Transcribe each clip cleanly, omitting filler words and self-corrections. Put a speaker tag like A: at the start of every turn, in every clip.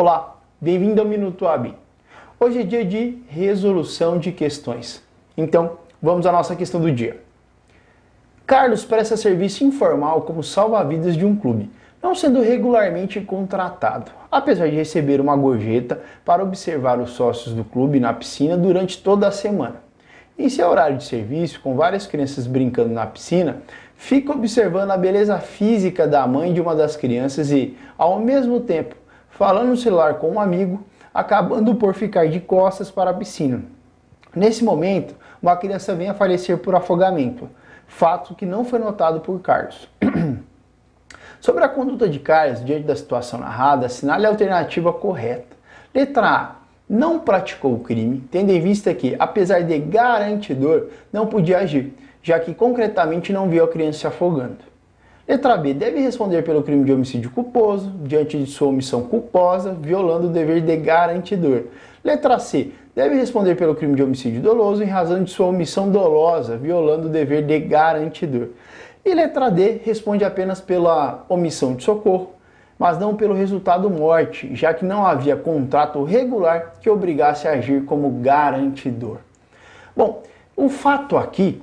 A: Olá, bem-vindo ao Minuto AB. Hoje é dia de resolução de questões. Então, vamos à nossa questão do dia. Carlos presta serviço informal como salva-vidas de um clube, não sendo regularmente contratado, apesar de receber uma gorjeta para observar os sócios do clube na piscina durante toda a semana. Em seu horário de serviço, com várias crianças brincando na piscina, fica observando a beleza física da mãe de uma das crianças e, ao mesmo tempo, falando no celular com um amigo, acabando por ficar de costas para a piscina. Nesse momento, uma criança vem a falecer por afogamento, fato que não foi notado por Carlos. Sobre a conduta de Carlos diante da situação narrada, assinale a alternativa correta. Letra A. Não praticou o crime, tendo em vista que, apesar de garantidor, não podia agir, já que concretamente não viu a criança se afogando. Letra B. Deve responder pelo crime de homicídio culposo, diante de sua omissão culposa, violando o dever de garantidor. Letra C. Deve responder pelo crime de homicídio doloso, em razão de sua omissão dolosa, violando o dever de garantidor. E letra D. Responde apenas pela omissão de socorro, mas não pelo resultado morte, já que não havia contrato regular que obrigasse a agir como garantidor. Bom, o fato aqui,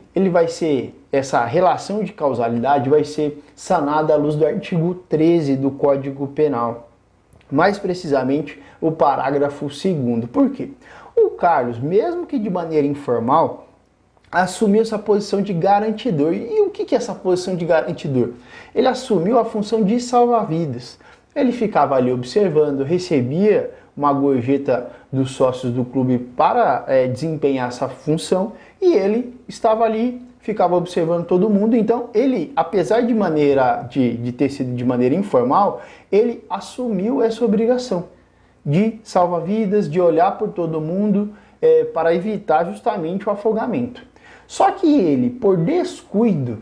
A: essa relação de causalidade vai ser sanada à luz do artigo 13 do Código Penal. Mais precisamente, o parágrafo 2º. Por quê? O Carlos, mesmo que de maneira informal, assumiu essa posição de garantidor. E o que é essa posição de garantidor? Ele assumiu a função de salva-vidas. Ele ficava ali observando, recebia uma gorjeta dos sócios do clube para desempenhar essa função e ele estava ali, ficava observando todo mundo. Então ele, apesar de ter sido de maneira informal, ele assumiu essa obrigação de salva-vidas, de olhar por todo mundo para evitar justamente o afogamento. Só que ele, por descuido,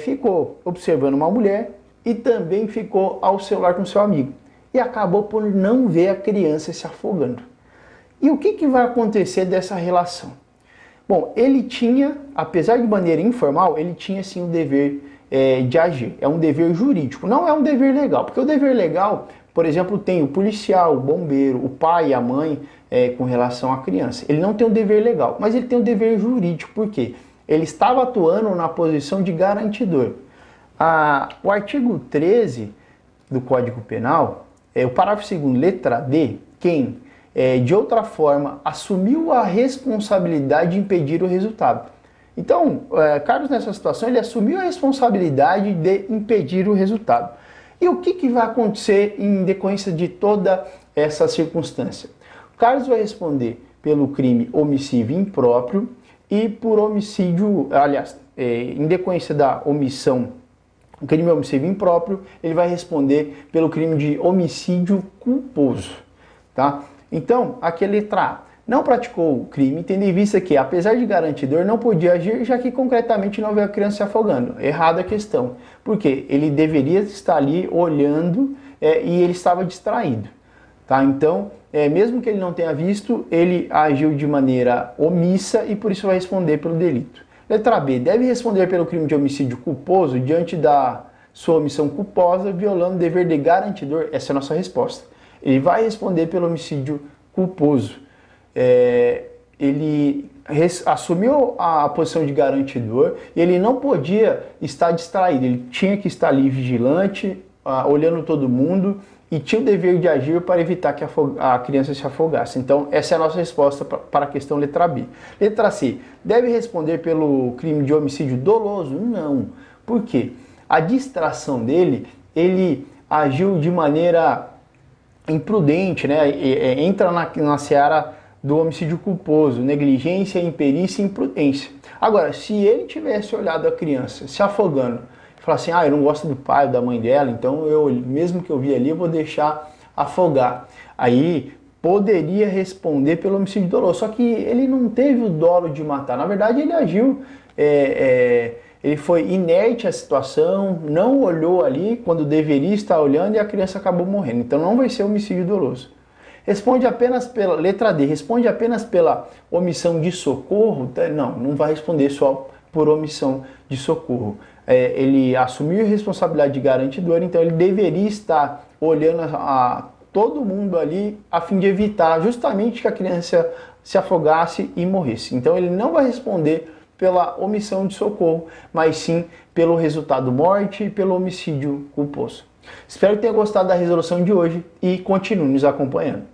A: ficou observando uma mulher e também ficou ao celular com seu amigo. E acabou por não ver a criança se afogando. E o que vai acontecer dessa relação? Bom, ele tinha, apesar de maneira informal, ele tinha sim o dever de agir. É um dever jurídico, não é um dever legal. Porque o dever legal, por exemplo, tem o policial, o bombeiro, o pai e a mãe com relação à criança. Ele não tem um dever legal, mas ele tem um dever jurídico. Por quê? Ele estava atuando na posição de garantidor. O artigo 13 do Código Penal, o parágrafo 2º, letra D, quem, de outra forma, assumiu a responsabilidade de impedir o resultado. Então, Carlos, nessa situação, ele assumiu a responsabilidade de impedir o resultado. E o que vai acontecer em decorrência de toda essa circunstância? Carlos vai responder pelo crime homicídio impróprio e por homicídio, aliás, em decorrência da omissão, o crime homicídio impróprio, ele vai responder pelo crime de homicídio culposo, tá? Então, aqui é a letra A. Não praticou o crime, tendo em vista que, apesar de garantidor, não podia agir, já que concretamente não viu a criança se afogando. Errada a questão. Por quê? Ele deveria estar ali olhando e ele estava distraído, tá? Então, mesmo que ele não tenha visto, ele agiu de maneira omissa e por isso vai responder pelo delito. Letra B. Deve responder pelo crime de homicídio culposo diante da sua omissão culposa, violando o dever de garantidor. Essa é a nossa resposta. Ele vai responder pelo homicídio culposo. Ele assumiu a posição de garantidor e ele não podia estar distraído. Ele tinha que estar ali vigilante, olhando todo mundo e tinha o dever de agir para evitar que a criança se afogasse. Então, essa é a nossa resposta para a questão letra B. Letra C. Deve responder pelo crime de homicídio doloso? Não. Por quê? A distração dele, ele agiu de maneira imprudente, né? Entra na seara do homicídio culposo, negligência, imperícia e imprudência. Agora, se ele tivesse olhado a criança se afogando, falar assim, eu não gosto do pai ou da mãe dela, então mesmo que eu vi ali, eu vou deixar afogar. Aí poderia responder pelo homicídio doloso, só que ele não teve o dolo de matar. Na verdade, ele agiu, ele foi inerte à situação, não olhou ali quando deveria estar olhando e a criança acabou morrendo. Então não vai ser homicídio doloso. Responde apenas pela, letra D, responde apenas pela omissão de socorro? Não vai responder só por omissão de socorro. Ele assumiu a responsabilidade de garantidor, então ele deveria estar olhando todo mundo ali a fim de evitar justamente que a criança se afogasse e morresse. Então ele não vai responder pela omissão de socorro, mas sim pelo resultado morte e pelo homicídio culposo. Espero que tenha gostado da resolução de hoje e continue nos acompanhando.